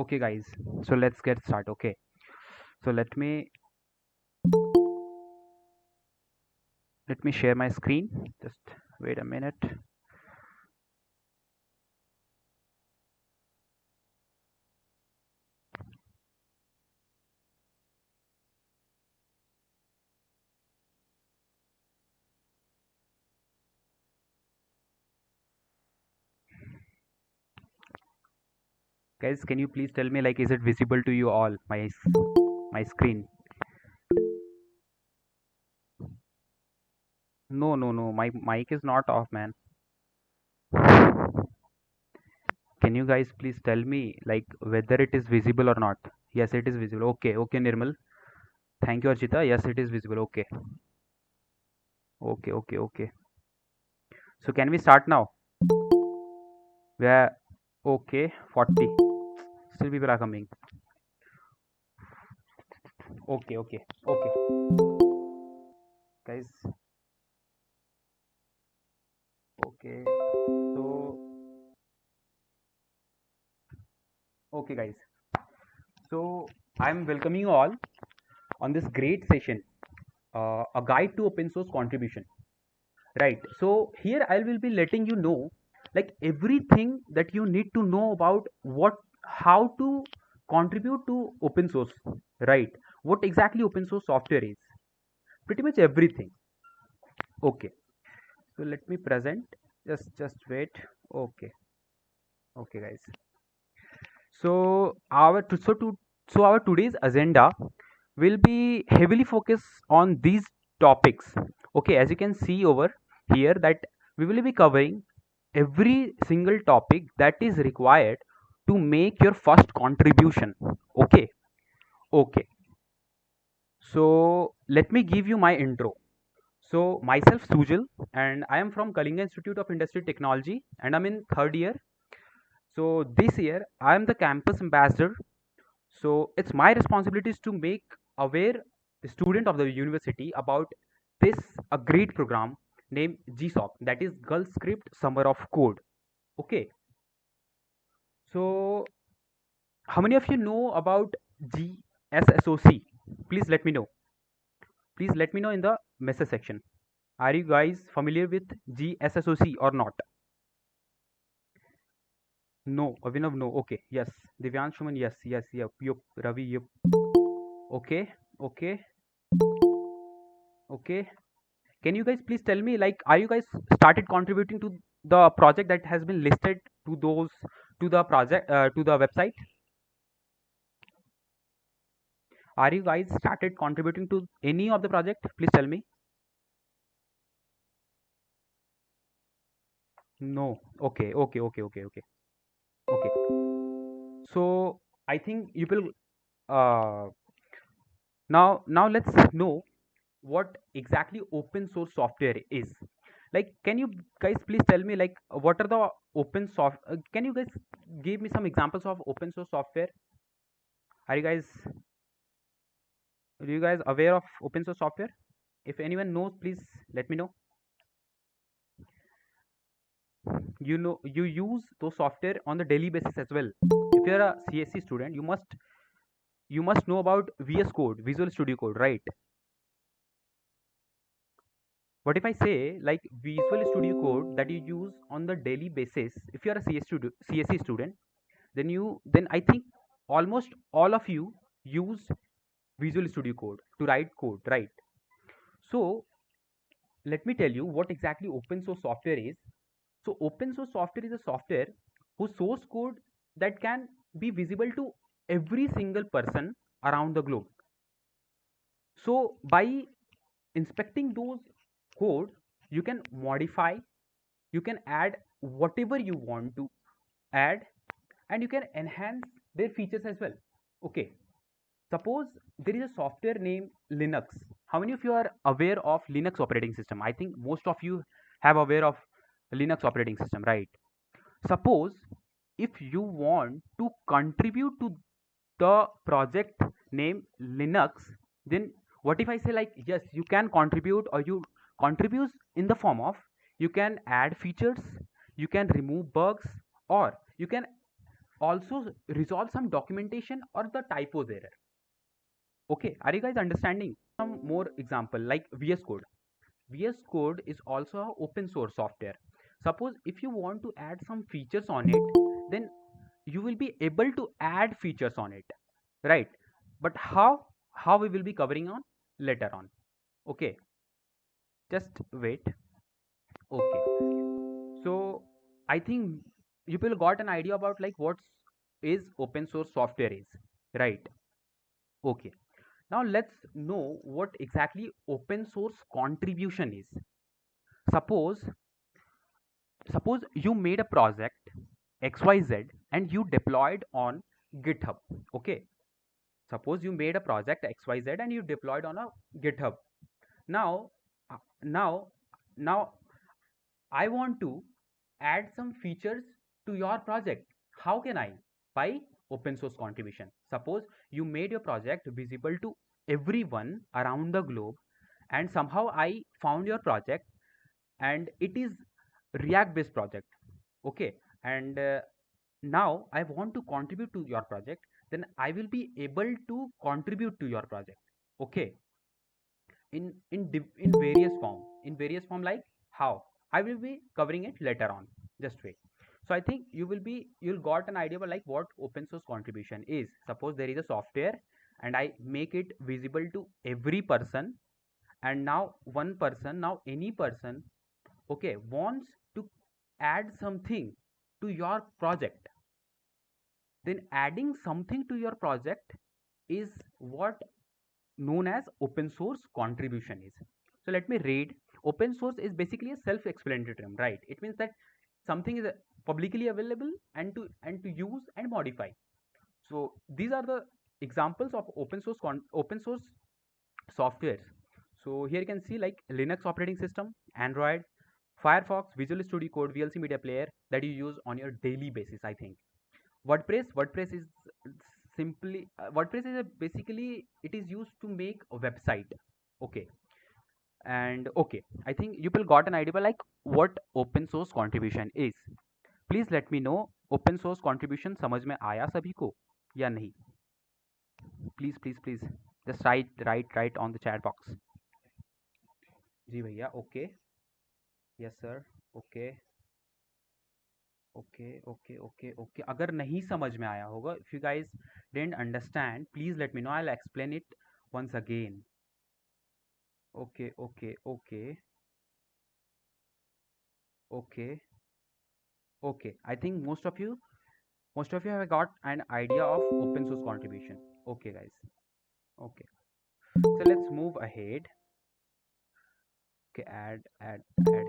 Okay, guys. So let's get started. Okay. So let me share my screen. Just wait a minute. Guys, can you please tell me, like, is it visible to you all, my screen? No, no, no. My mic is not off, man. Can you guys please tell me, like, whether it is visible or not? Yes, it is visible. Okay, okay, Nirmal. Thank you, Archita. Yes, it is visible. Okay. Okay, okay, okay. So can we start now? Where okay, 40. Still people are coming. Okay, okay, okay. Guys, okay. So okay, guys. So I'm welcoming you all on this great session, a guide to open source contribution. Right. So here I will be letting you know, like, everything that you need to know about how to contribute to open source. Right. What exactly open source software is. Pretty much everything. Okay. So let me present. Just wait. Okay. Okay, guys. So our today's agenda will be heavily focused on these topics. Okay, as you can see over here, that we will be covering every single topic that is required to make your first contribution. Okay, okay. So let me give you my intro. So myself Sujal, and I am from Kalinga Institute of Industry Technology, and I'm in third year. So this year I am the campus ambassador. So it's my responsibilities to make aware the student of the university about this a great program named GSOC, that is Gulf Script Summer of Code. Okay. So how many of you know about GSSOC? Please let me know. Please let me know in the message section. Are you guys familiar with GSSOC or not? No, Avinav, no. Okay, yes. Divyan Shuman, yes, yes, yep, yep. Ravi, yep. Okay, okay, okay. Can you guys please tell me, like, are you guys started contributing to the project that has been listed to the project to the website? Are you guys started contributing to any of the project? Please tell me. No. Okay, okay, okay, okay, okay, okay. So I think you will uh, now let's know what exactly open source software is. Like, can you guys please tell me, like, what are the can you guys give me some examples of open source software? Are you guys Are you guys aware of open source software? If anyone knows, please let me know. You know, you use those software on the daily basis as well. If you're a CSC student, you must know about VS Code, Visual Studio Code, right? What if I say, like, Visual Studio Code that you use on the daily basis? If you're a CSC student, then I think almost all of you use Visual Studio Code to write code, right? So let me tell you what exactly open source software is. So open source software is a software whose source code that can be visible to every single person around the globe. So by inspecting those code, you can modify, you can add whatever you want to add, and you can enhance their features as well. Okay. Suppose there is a software named Linux. How many of you are aware of Linux operating system? I think most of you have aware of Linux operating system, right? Suppose if you want to contribute to the project name Linux, then what if I say, like, yes, you can contribute, or you contribute in the form of, you can add features, you can remove bugs, or you can also resolve some documentation or the typos error. Okay, are you guys understanding? Some more example like VS Code. VS Code is also a open source software. Suppose if you want to add some features on it, then you will be able to add features on it, right? But how we will be covering on later on. Okay, just wait. Okay, so I think you will got an idea about like what is open source software is, right? Okay, now let's know what exactly open source contribution is. Suppose suppose you made a project XYZ and you deployed on GitHub. Okay, suppose you made a project XYZ and you deployed on a GitHub. Now uh, now now I want to add some features to your project. How can I? By open source contribution. Suppose you made your project visible to everyone around the globe, and somehow I found your project and it is React based project. Okay, and now I want to contribute to your project, then I will be able to contribute to your project. Okay, in various form, like how I will be covering it later on. Just wait. So I think you'll got an idea about like what open source contribution is. Suppose there is a software and I make it visible to every person, and now one person, now any person, okay, wants to add something to your project, then adding something to your project is what known as open source contribution is. So let me read. Open source is basically a self-explanatory term, right? It means that something is publicly available and to use and modify. So these are the examples of open source softwares. So here you can see like Linux operating system, Android, Firefox, Visual Studio Code, VLC media player that you use on your daily basis. I think WordPress is simply WordPress is basically it is used to make a website. Okay, and okay, I think you will got an idea like what open source contribution is. Please let me know open source contribution समझ में आया सभी को या नहीं. Please just write on the chat box. जी भैया. Okay, yes sir. Okay, okay. अगर नहीं समझ में आया होगा, if you guys didn't understand, please let me know. I'll explain it once again. Okay. I think most of you have got an idea of open source contribution. Okay, guys. Okay. So let's move ahead. Okay, add. Let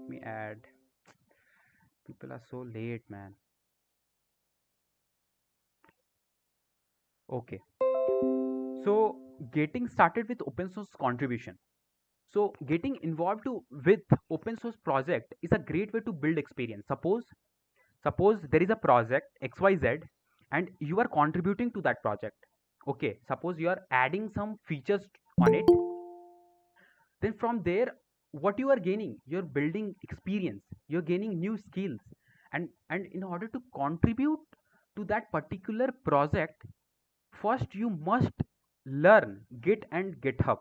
me add. People are so late, man. Okay. So getting started with open source contribution. So getting involved with open source project is a great way to build experience. Suppose there is a project XYZ and you are contributing to that project. Okay, suppose you are adding some features on it. Then from there, what you are gaining, you're building experience, you're gaining new skills, and in order to contribute to that particular project, first you must learn Git and GitHub.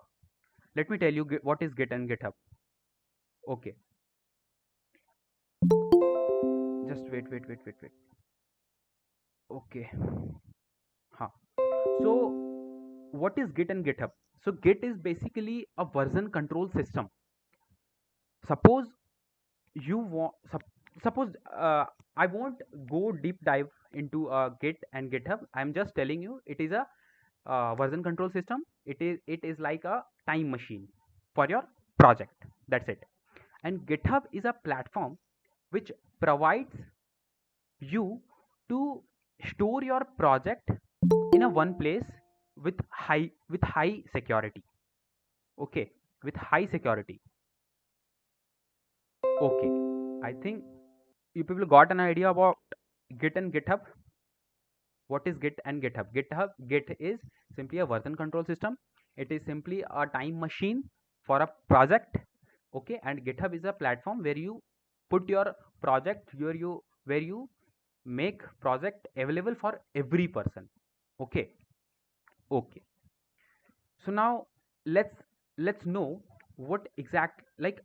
Let me tell you what is Git and GitHub. Okay, just wait. Okay, so what is Git and GitHub? So Git is basically a version control system. Suppose you want suppose I won't go deep dive into Git and GitHub. I'm just telling you it is a version control system. It is like a time machine for your project. That's it. And GitHub is a platform which provides you to store your project in a one place with high security. Okay, with high security. Okay, I think you people got an idea about Git and GitHub. What is Git and GitHub? Git is simply a version control system. It is simply a time machine for a project. Okay, and GitHub is a platform where you put your project where you make project available for every person. Okay. Okay. So now let's know what exact, like,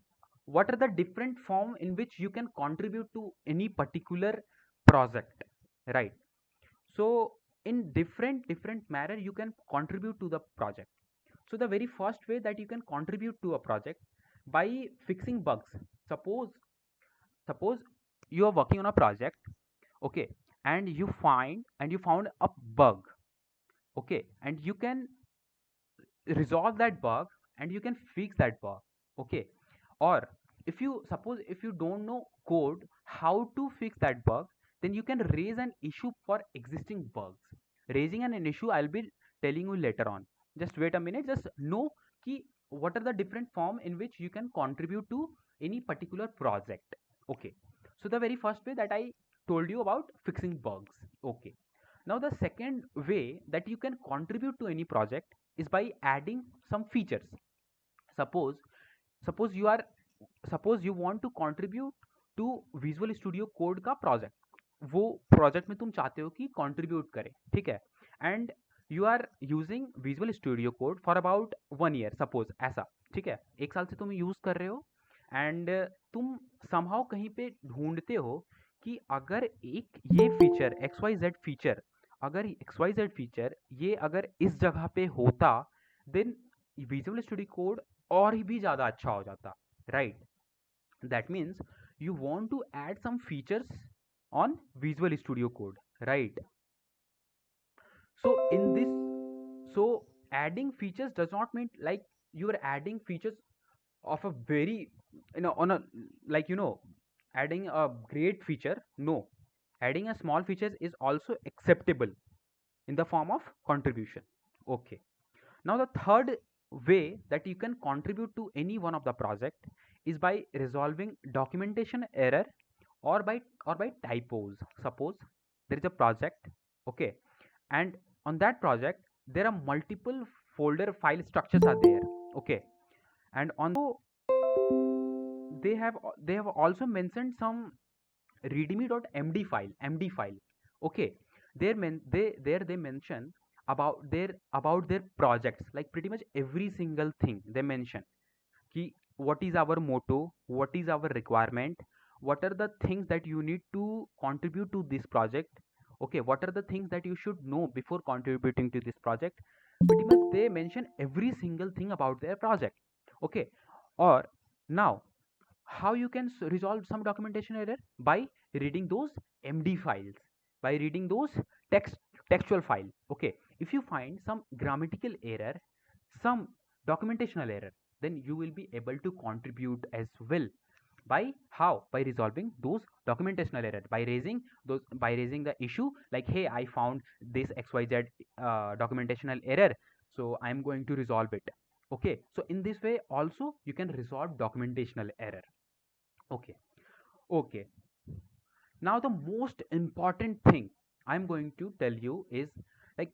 what are the different form in which you can contribute to any particular project, right? So in different manner you can contribute to the project. So the very first way that you can contribute to a project, by fixing bugs. Suppose suppose you are working on a project, okay, and you found a bug, okay, and you can resolve that bug and you can fix that bug, okay. Or if you suppose, if you don't know code how to fix that bug, then you can raise an issue for existing bugs. Raising an issue I'll be telling you later on. Just wait a minute, just know ki what are the different form in which you can contribute to any particular project. Okay. So the very first way that I told you about fixing bugs. Okay. Now the second way that you can contribute to any project is by adding some features. suppose suppose you are suppose you want to contribute to visual studio code का project, वो project में तुम चाहते हो कि contribute करे, ठीक है, and you are using visual studio code for about 1 year, suppose ऐसा, ठीक है, 1 साल से तुम यूज कर रहे हो, एंड तुम समहाउ कहीं पे ढूंढते हो कि अगर एक ये feature X Y Z feature, अगर एक्स वाई जेड फीचर ये अगर इस जगह पे होता, देन विजुअल स्टूडियो कोड और भी ज़्यादा अच्छा हो जाता, right? That means you want to add some features on Visual Studio Code, right? So in this, so adding features does not mean like you are adding features of a very, on a, like, adding a great feature. No, adding a small features is also acceptable in the form of contribution. Okay. Now the third way that you can contribute to any one of the project is by resolving documentation error or by typos. Suppose there is a project, okay, and on that project there are multiple folder file structures are there, okay, and on they have also mentioned some readme.md file, okay. They mention about their projects, like pretty much every single thing they mention, ki what is our motto, what is our requirement, what are the things that you need to contribute to this project, okay, what are the things that you should know before contributing to this project. Pretty much they mention every single thing about their project, okay. Or now, how you can resolve some documentation error? By reading those md files, by reading those text textual file, okay. If you find some grammatical error, some documentational error, then you will be able to contribute as well. By how? By resolving those documentational error, by raising the issue, like, hey, I found this xyz documentational error, so I'm going to resolve it, okay. So in this way also you can resolve documentational error, okay. Okay. Now the most important thing I'm going to tell you is, like,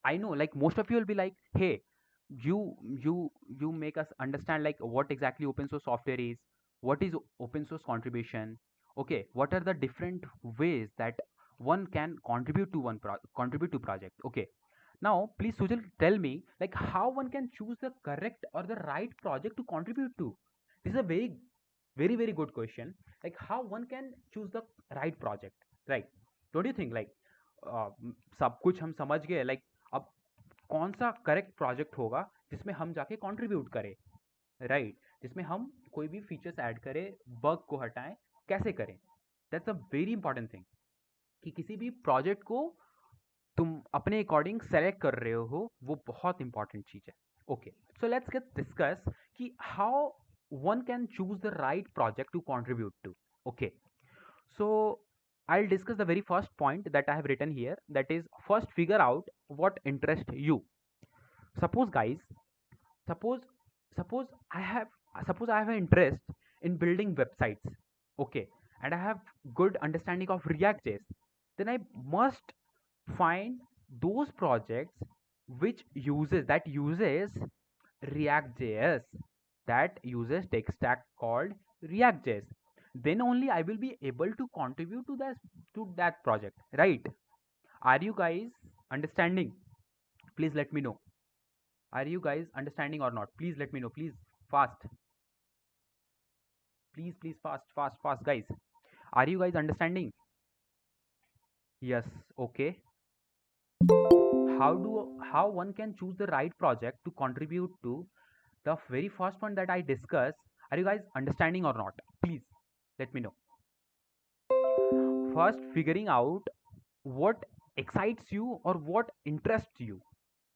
I know, like, most of you will be like, hey, you you make us understand like what exactly open source software is, what is open source contribution, okay, what are the different ways that one can contribute to contribute to project, okay. Now please Sujal, tell me, like, how one can choose the correct or the right project to contribute to. This is a very good question. Like, how one can choose the right project, right? Don't you think, like, सब कुछ हम समझ गए, like, अब कौन सा correct project होगा जिसमें हम जाके कंट्रीब्यूट करें, राइट? जिसमें हम कोई भी फीचर्स ऐड करें, बग को हटाएं, कैसे करें? That's a very important thing, कि किसी भी प्रोजेक्ट को तुम अपने अकॉर्डिंग सेलेक्ट कर रहे हो, वो बहुत इंपॉर्टेंट चीज है, okay. So let's get discuss कि how one can choose the right project to contribute to, okay. So I'll discuss the very first point that I have written here, that is, first figure out what interests you. Suppose guys, suppose suppose I have an interest in building websites, okay, and I have good understanding of React.js, then I must find those projects that uses React.js, that uses tech stack called React.js. then only I will be able to contribute to that project, right? Are you guys understanding? Please let me know. Are you guys understanding or not? Please let me know. Please, fast. Please, fast, fast, fast, guys. Are you guys understanding? Yes. Okay. How one can choose the right project to contribute to the very first point that I discussed? Are you guys understanding or not? Please let me know. First, figuring out what excites you or what interests you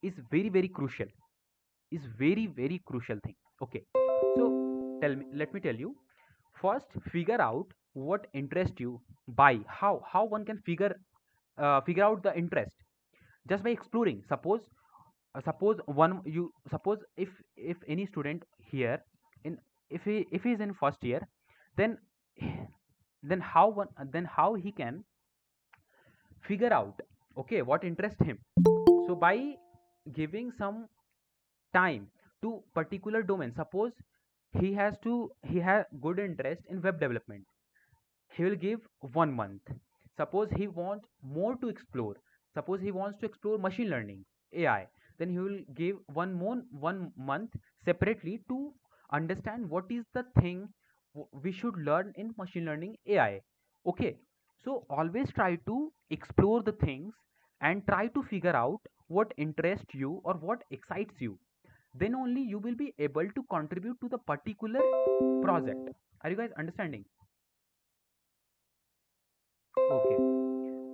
is very crucial. Is very crucial thing. Okay. So let me tell you. First, figure out what interests you. By how one can figure out the interest just by exploring. Suppose one you suppose if any student here in if he is in first year, then then how he can figure out, okay, what interests him. So by giving some time to particular domain. Suppose he has good interest in web development, he will give 1 month. Suppose he wants more to explore, suppose he wants to explore machine learning, AI, then he will give 1 month separately to understand what is the thing we should learn in machine learning, AI. Okay. So always try to explore the things and try to figure out what interests you or what excites you, then only you will be able to contribute to the particular project. Are you guys understanding? Okay.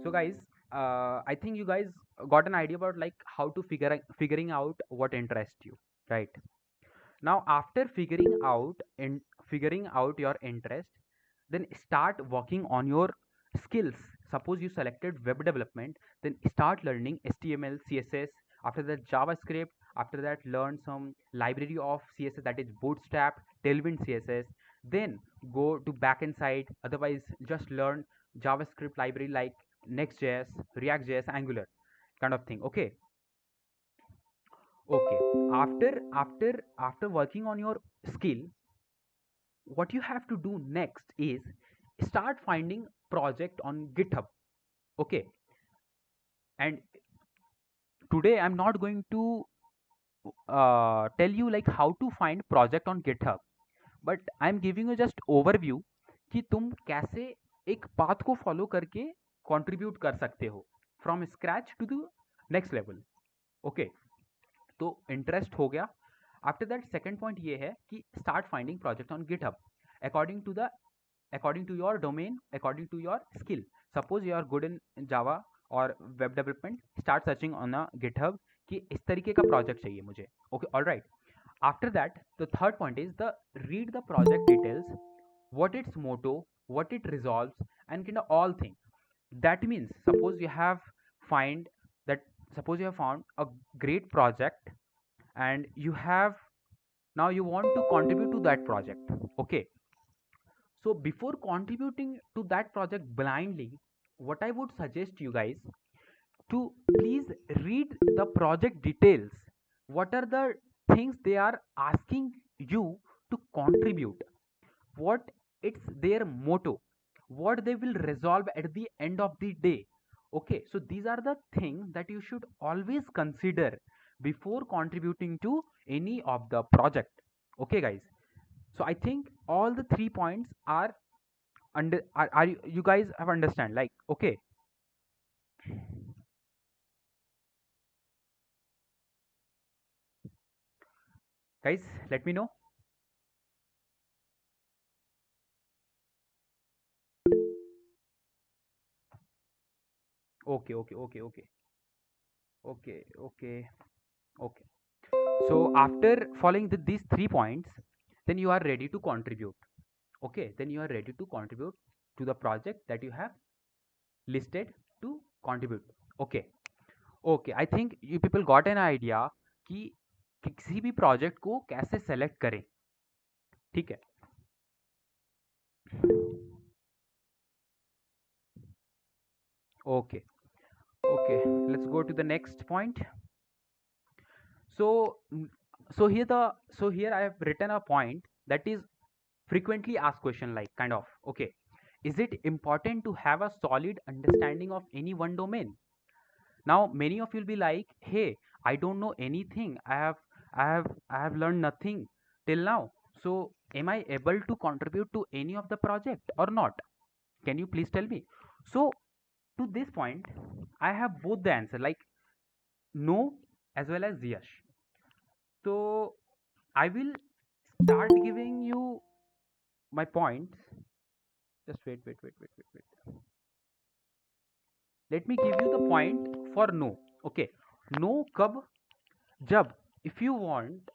So guys, I think you guys got an idea about like how to figuring out what interests you, right? Now after figuring out your interest, then start working on your skills. Suppose you selected web development, then start learning HTML, CSS, after that JavaScript, after that learn some library of CSS, that is Bootstrap, Tailwind CSS, then go to backend side. Otherwise just learn JavaScript library like Next.js, React.js, Angular kind of thing. Okay. Okay. After working on your skill, what you have to do next is start finding project on GitHub. Okay. And today I'm not going to tell you like how to find project on GitHub, but I'm giving you just overview कि तुम कैसे एक path को follow करके contribute कर सकते हो from scratch to the next level. Okay. तो इंटरेस्ट हो गया. आफ्टर दैट सेकेंड पॉइंट ये है कि start finding project on GitHub according to the according to your domain, according to your skill. Suppose you are good in Java or web development, start searching on a GitHub कि इस तरीके का project चाहिए मुझे. Okay, all right. After that, the third point is the read the project details, what its motto, what it resolves, and kind of all things. That means suppose you have found a great project and you have now you want to contribute to that project. Okay. So before contributing to that project blindly, what I would suggest you guys to please read the project details. What are the things they are asking you to contribute? What it's their motto? What they will resolve at the end of the day? Okay, so these are the things that you should always consider before contributing to any of the project. Okay, guys. So I think all the 3 points are are you guys have understand, like, okay. Guys, let me know. Okay, okay, okay, okay, okay, okay, okay. So after following these 3 points, then you are ready to contribute. Okay, then you are ready to contribute to the project that you have listed to contribute. Okay. Okay, I think you people got an idea कि किसी भी project को कैसे select करें. ठीक है. Okay. Okay, let's go to the next point. So so here I have written a point that is frequently asked question, like kind of, okay, is it important to have a solid understanding of any one domain? Now many of you will be like, hey, I don't know anything, I have learned nothing till now, so am I able to contribute to any of the project or not? Can you please tell me? So to this point, I have both the answer, like no as well as yes. So I will start giving you my points. Just wait. Let me give you the point for no. Okay, no कब? जब, if you want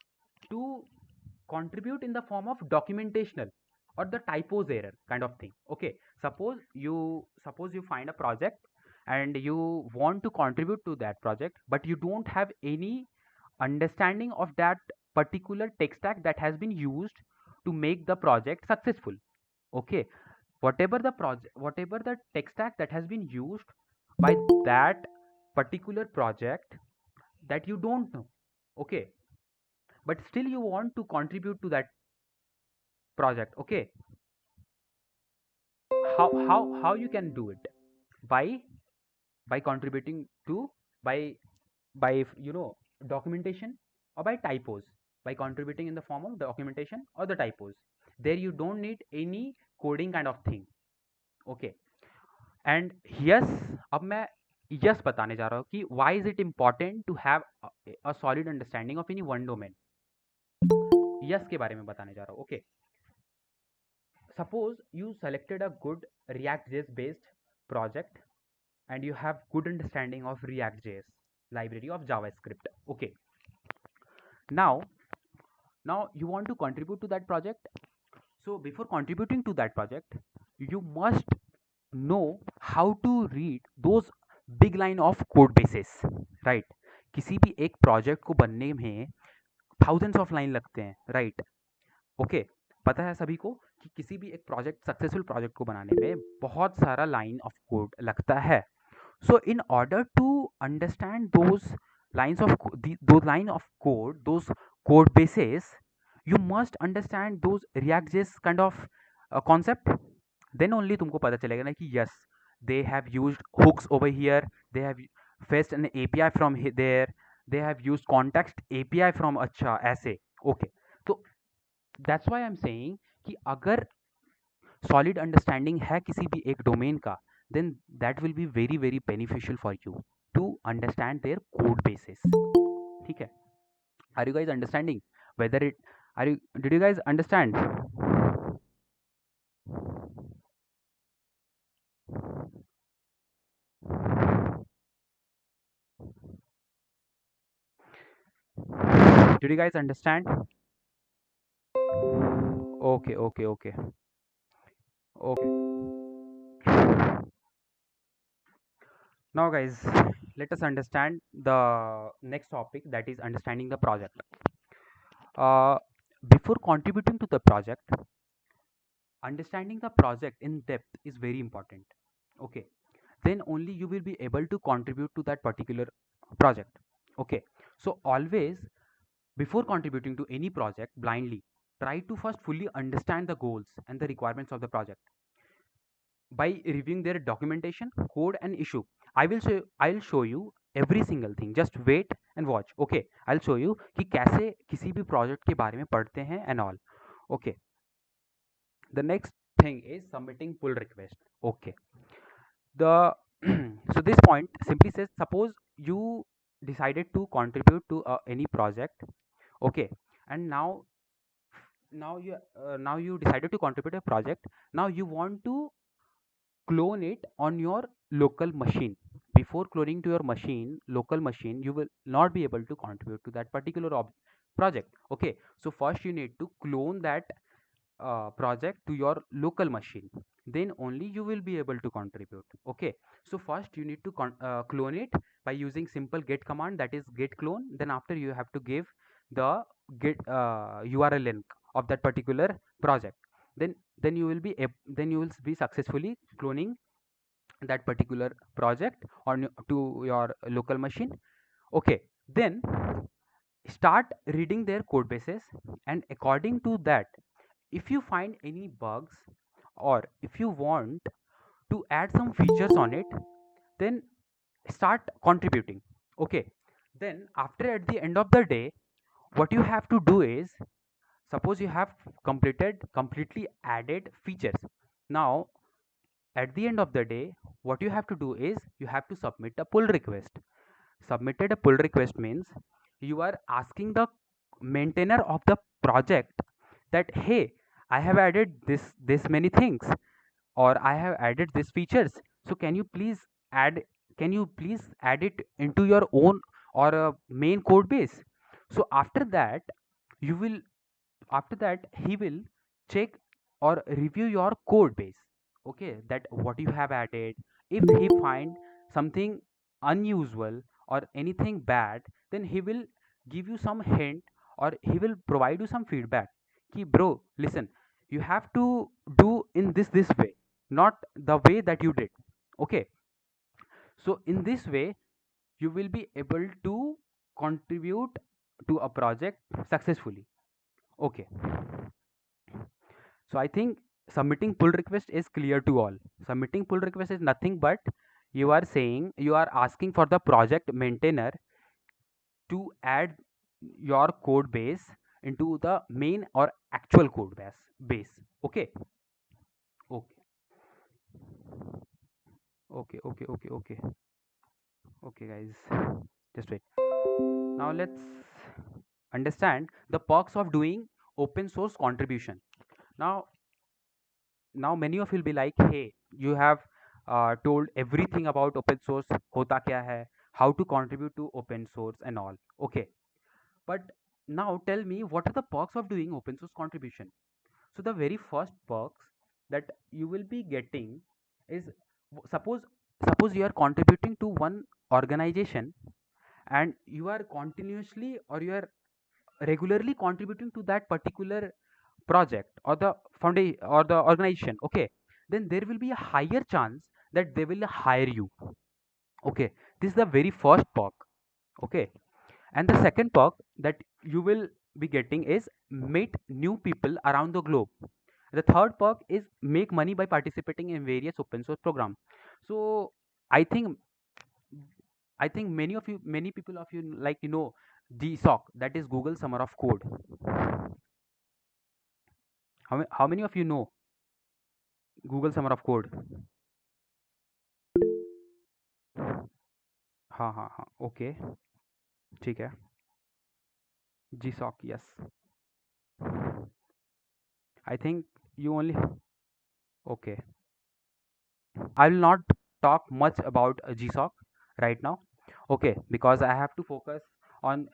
to contribute in the form of documentational or the typos error kind of thing. Okay, suppose you find a project and you want to contribute to that project, but you don't have any understanding of that particular tech stack that has been used to make the project successful. Okay, whatever the tech stack that has been used by that particular project that you don't know. Okay, but still you want to contribute to that project. Okay, how you can do it? By by contributing to, by by documentation, or by typos, by contributing in the form of documentation or the typos. There you don't need any coding kind of thing. Okay, and yes, अब मैं yes बताने जा रहा हूँ कि why is it important to have a solid understanding of any one domain. yes के बारे में बताने जा रहा हूँ. Okay, suppose you selected a good React.js based project and you have good understanding of React.js library of JavaScript. Okay, now you want to contribute to that project. So before contributing to that project, you must know how to read those big line of code bases, right? किसी भी एक project को बनने में thousands of line लगते हैं, right? Okay, पता है सभी को कि किसी भी एक प्रोजेक्ट, सक्सेसफुल प्रोजेक्ट को बनाने में बहुत सारा लाइन ऑफ कोड लगता है. So in order to understand those those line of code, those code bases, you must understand those React.js kind of concept. Then only तुमको पता चलेगा ना कि yes, they have used hooks over here, they have fetched an API from there, they have used context API from अच्छा ऐसे. Okay, तो that's why I'm saying कि अगर solid understanding है किसी भी एक domain का, then that will be very very beneficial for you to understand their code bases. ठीक है? Are you guys understanding? Whether it are you did you guys understand? Did you guys understand? Okay. Now guys, let us understand the next topic, that is understanding the project. uh, Before contributing to the project, understanding the project in depth is very important. Okay, then only you will be able to contribute to that particular project. Okay, so always before contributing to any project blindly, try to first fully understand the goals and the requirements of the project by reviewing their documentation, code and issue. I'll show you every single thing. Just wait and watch. Okay, I'll show you कि कैसे किसी भी project के बारे में पढ़ते हैं and all. Okay, the next thing is submitting pull request. Okay, the so this point simply says, suppose you decided to contribute to any project. Okay, and now you decided to contribute a project. Now you want to clone it on your local machine. Before cloning to your local machine, you will not be able to contribute to that particular project. Okay, so first you need to clone that project to your local machine, then only you will be able to contribute. Okay, so first you need to clone it by using simple get command, that is get clone. Then after you have to give the get URL link of that particular project. Then you will be successfully cloning that particular project on to your local machine. Okay, then start reading their code bases, and according to that if you find any bugs, or if you want to add some features on it, then start contributing. Okay, then after, at the end of the day, what you have to do is, suppose you have completely added features. Now, at the end of the day, what you have to do is you have to submit a pull request. Submitted a pull request means you are asking the maintainer of the project that, hey, I have added this many things, or I have added these features, so add can you please add it into your own or main code base. So you will after that he will check or review your code base. Okay, that what you have added. If he find something unusual or anything bad, then he will give you some hint, or he will provide you some feedback. Ki bro, listen, you have to do in this way, not the way that you did. Okay, so in this way you will be able to contribute to a project successfully. Okay, so I think submitting pull request is clear to all. Submitting pull request is nothing but you are asking for the project maintainer to add your code base into the main or actual code base. Okay. Okay. Okay. Okay, guys. Just wait. Now let's understand the perks of doing open source contribution. Now, many of you will be like, hey, you have told everything about open source, hota kya hai, how to contribute to open source and all. Okay, but now tell me, what are the perks of doing open source contribution? So the very first perks that you will be getting is, suppose you are contributing to one organization, and you are continuously, or you are regularly contributing to that particular project or the foundation or the organization. Okay, then there will be a higher chance that they will hire you. Okay, this is the very first perk. Okay, and the second perk that you will be getting is meet new people around the globe. The third perk is make money by participating in various open source programs. So i think I think many people of you, like, GSOC, that is Google Summer of Code. How many of you know Google Summer of Code? हाँ हाँ हाँ, okay, ठीक है, GSOC, yes. I think you only, okay. I will not talk much about GSOC right now. Okay, because I have to focus on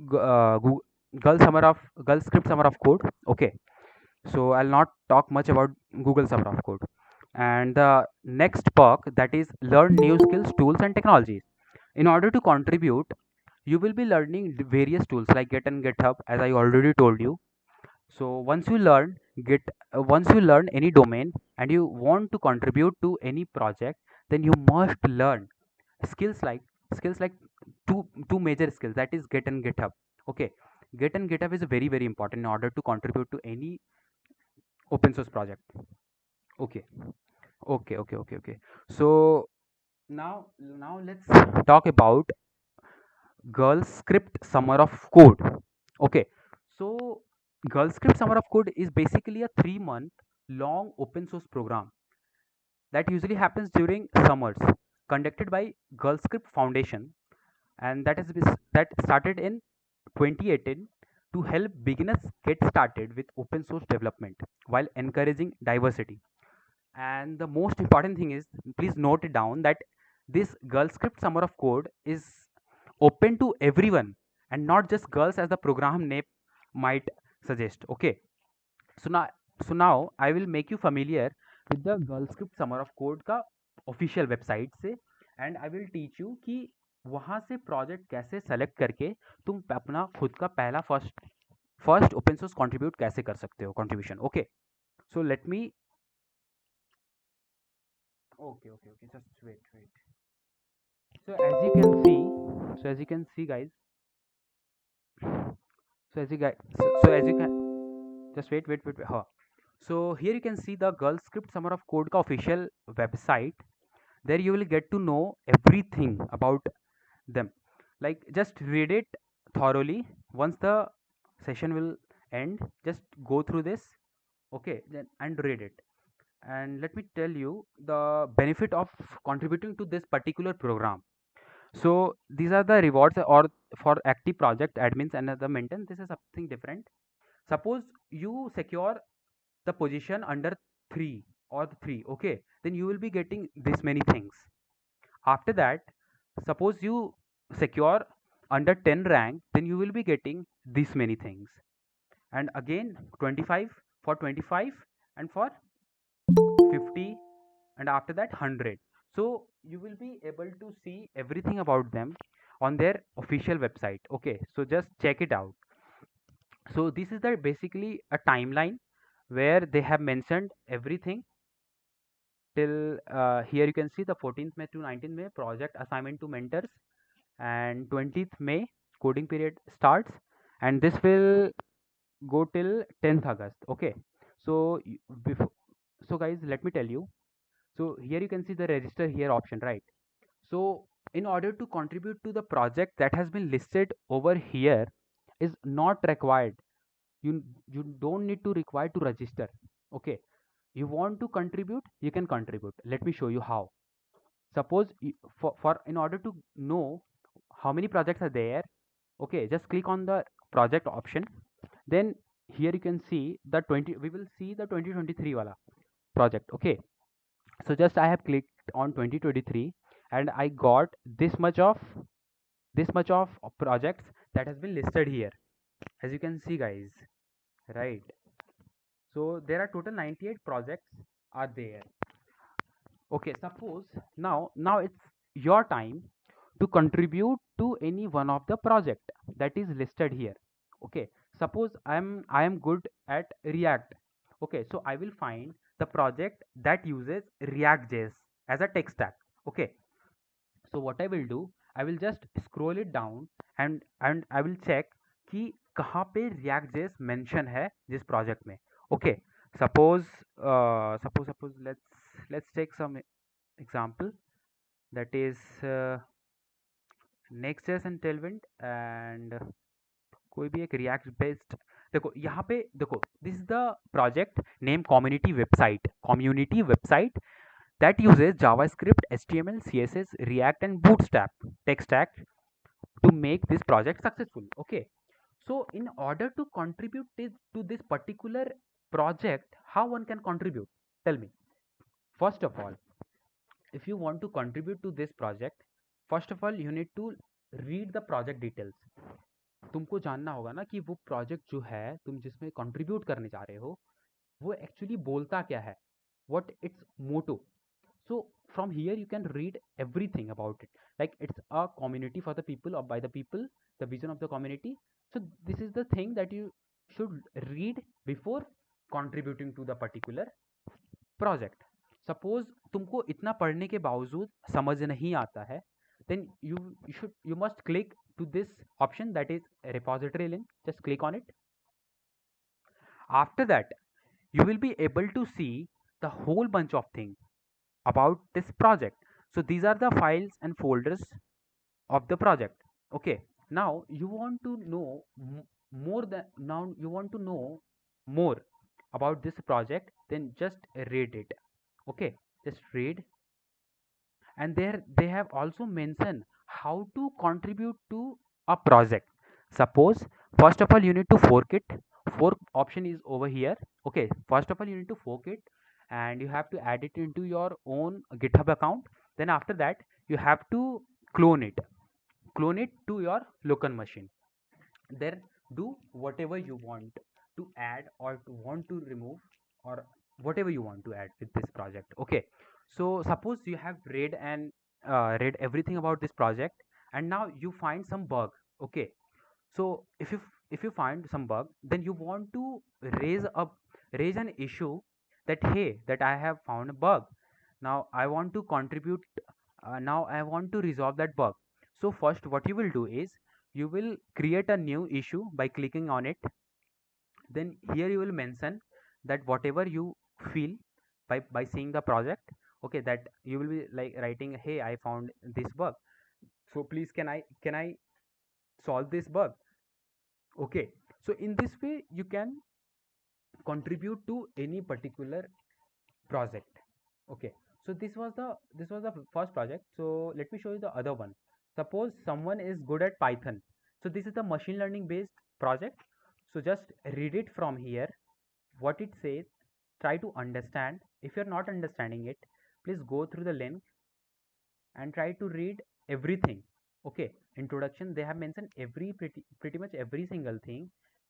Google Girl Script Summer of Code. Okay, so I'll not talk much about Google Summer of Code. And the next perk, that is learn new skills, tools, and technologies. In order to contribute, you will be learning various tools like Git and GitHub, as I already told you. So once you learn any domain and you want to contribute to any project, then you must learn skills like skills like two major skills, that is Git and GitHub. Okay, Git and GitHub is very very important in order to contribute to any open source project. Okay, okay. So now let's talk about Girl Script Summer of Code. Okay, so Girl Script Summer of Code is basically a 3 month long open source program that usually happens during summers, conducted by Girl Script Foundation, and that started in 2018 to help beginners get started with open source development while encouraging diversity. And the most important thing is, please note it down, that this Girl Script Summer of Code is open to everyone and not just girls, as the program name might suggest. Okay, so now I will make you familiar with the Girl Script Summer of Code का official website से, and I will teach you कि वहाँ से project कैसे select करके तुम अपना खुद का पहला फर्स्ट ओपन सोर्स कंट्रीब्यूट कैसे कर सकते हो, contribution. Okay, so let me, okay, just wait. So as you can see guys, so as you guys so as you can just wait. Huh. So here you can see the Girl Script Summer of Code का official website. There you will get to know everything about them. Like just read it thoroughly. Once the session will end, just go through this, okay, then and read it. And let me tell you the benefit of contributing to this particular program. So these are the rewards or for active project admins and the maintenance. This is something different. Suppose you secure the position under 3 or 3, okay, then you will be getting this many things. After that, suppose you secure under 10 rank, then you will be getting this many things. And again 25 for 25 and for 50, and after that 100. So you will be able to see everything about them on their official website, okay, so just check it out. So this is the basically a timeline where they have mentioned everything till here you can see the 14th May to 19th May project assignment to mentors, and 20th May coding period starts, and this will go till 10th August, okay. So before, so guys, let me tell you. So here you can see the register here option, right? So in order to contribute to the project that has been listed over here is not required. You don't need to require to register, okay. You want to contribute, you can contribute. Let me show you how. Suppose for in order to know how many projects are there, okay, just click on the project option. Then here you can see the 20, we will see the 2023 wala project, okay. So just I have clicked on 2023 and I got this much of projects that has been listed here, as you can see guys, right? So there are total 98 projects are there. Okay, suppose now it's your time to contribute to any one of the project that is listed here. Okay, suppose I am good at React. Okay, so I will find the project that uses React.js as a tech stack. Okay, so what I will do, I will just scroll it down and I will check कि कहाँ पे React.js mention है जिस project में. Okay, suppose let's take some example, that is Next.js and Tailwind and कोई भी एक React based. देखो यहाँ पे देखो, this is the project name community website that uses JavaScript, HTML, CSS, React and Bootstrap tech stack to make this project successful. Okay, so in order to contribute to this particular project, how one can contribute? Tell me. First of all, if you want to contribute to this project, first of all you need to read the project details. तुमको जानना होगा ना कि वो project जो है तुम जिसमें कंट्रीब्यूट करने जा रहे हो वो एक्चुअली बोलता क्या है, what its motto. So from here you can read everything about it, like it's a community for the people or by the people, the vision of the community. So this is the thing that you should read before contributing to the particular project. Suppose तुमको इतना पढ़ने के बावजूद समझ नहीं आता है, then you must click to this option, that is repository link. Just click on it. After that you will be able to see the whole bunch of things about this project. So these are the files and folders of the project. Okay, now you want to know more about this project, then just read it. Okay, just read. And there they have also mentioned how to contribute to a project. Suppose first of all you need to fork it. Fork option is over here. Okay, first of all you need to fork it and you have to add it into your own GitHub account. Then after that you have to clone it to your local machine. Then do whatever you want to add or to want to remove, or whatever you want to add with this project. Okay, so suppose you have read everything about this project and now you find some bug. Okay, so if you find some bug, then you want to raise an issue that hey, that I have found a bug, now I want to contribute, now I want to resolve that bug. So first what you will do is you will create a new issue by clicking on it, then here you will mention that whatever you feel by seeing the project. Okay, that you will be like writing, hey, I found this bug, so please can I solve this bug. Okay, so in this way you can contribute to any particular project. Okay, so this was the first project. So let me show you the other one. Suppose someone is good at Python. So this is the machine learning based project. So just read it from here, what it says. Try to understand. If you're not understanding it, please go through the link and try to read everything. Okay, introduction, they have mentioned pretty much every single thing,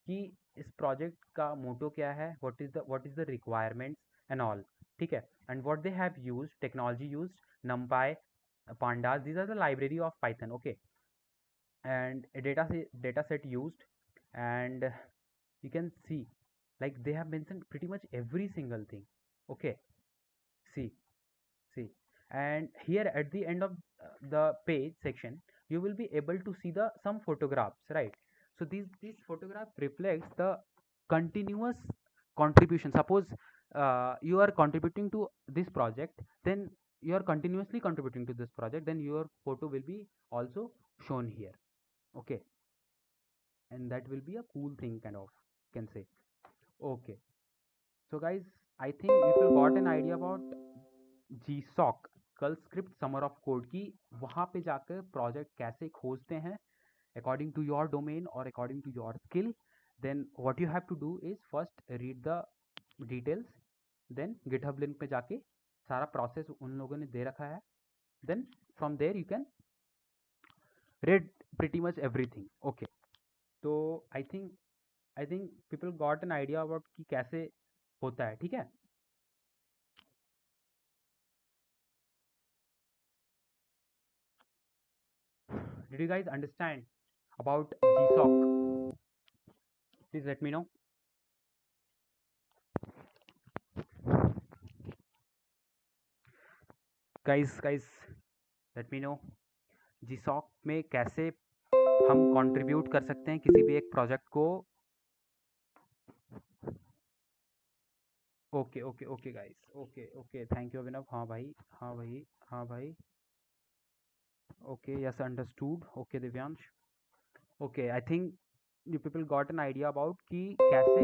कि इस project का motto क्या है, what is the requirements and all. ठीक है, and what they have used, technology used, numpy, pandas, these are the library of Python. Okay, and a data set used, and you can see like they have mentioned pretty much every single thing. Okay, see, see, and here at the end of the page section, you will be able to see the some photographs, right? So these photograph reflects the continuous contribution. Suppose you are contributing to this project, then you are continuously contributing to this project, then your photo will be also shown here. Okay, and that will be a cool thing, kind of, can say. Okay, so guys, I think you got an idea about GSOC, कल script summer of code की, वहाँ पे जाकर project कैसे खोजते हैं according to your domain और according to your skill. Then what you have to do is first read the details, then GitHub link पे जाके सारा प्रोसेस उन लोगों ने दे रखा है, then from there you can read pretty much everything. Okay, तो I think people got an idea about कि कैसे होता है. ठीक है, did you guys understand about GSOC? Please let me know. Guys, let me know. GSOC में कैसे हम कंट्रीब्यूट कर सकते हैं किसी भी एक प्रोजेक्ट को. Okay guys, okay, thank you Abhinav. हाँ भाई, हाँ भाई, हाँ भाई. Okay, yes, understood. Okay Divyansh. Okay, I think you people got an idea about कि कैसे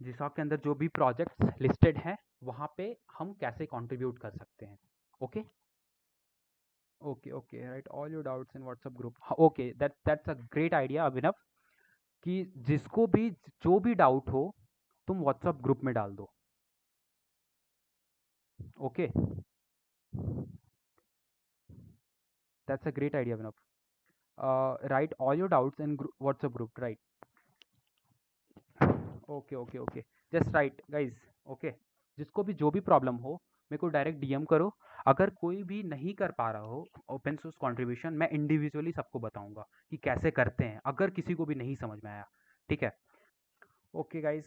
जीसॉक के अंदर जो भी प्रोजेक्ट्स लिस्टेड हैं वहाँ पे हम कैसे कंट्रीब्यूट कर सकते हैं. Okay, okay, right all your doubts in WhatsApp group. Okay, that's a great idea Abhinav, कि जिसको भी जो भी डाउट हो तुम व्हाट्सएप ग्रुप में डाल दो. Okay, that's a great idea Abhinav. Right all your doubts in WhatsApp group, right. Okay, just right guys. Okay, जिसको भी जो भी प्रॉब्लम हो मेरे को डायरेक्ट डीएम करो. अगर कोई भी नहीं कर पा रहा हो ओपन सोर्स कंट्रीब्यूशन, मैं इंडिविजुअली सबको बताऊंगा कि कैसे करते हैं, अगर किसी को भी नहीं समझ में आया. ठीक है, okay guys,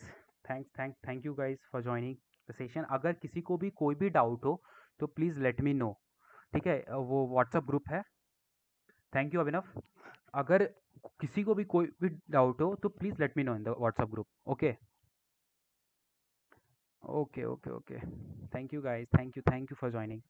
thank you guys for joining the session. अगर किसी को भी कोई भी डाउट हो तो प्लीज़ लेट मी नो. ठीक है, वो व्हाट्सअप ग्रुप है. Thank you Abhinav. अगर किसी को भी कोई भी डाउट हो तो please let me know in the WhatsApp group. Okay, okay. Thank you guys, thank you for joining.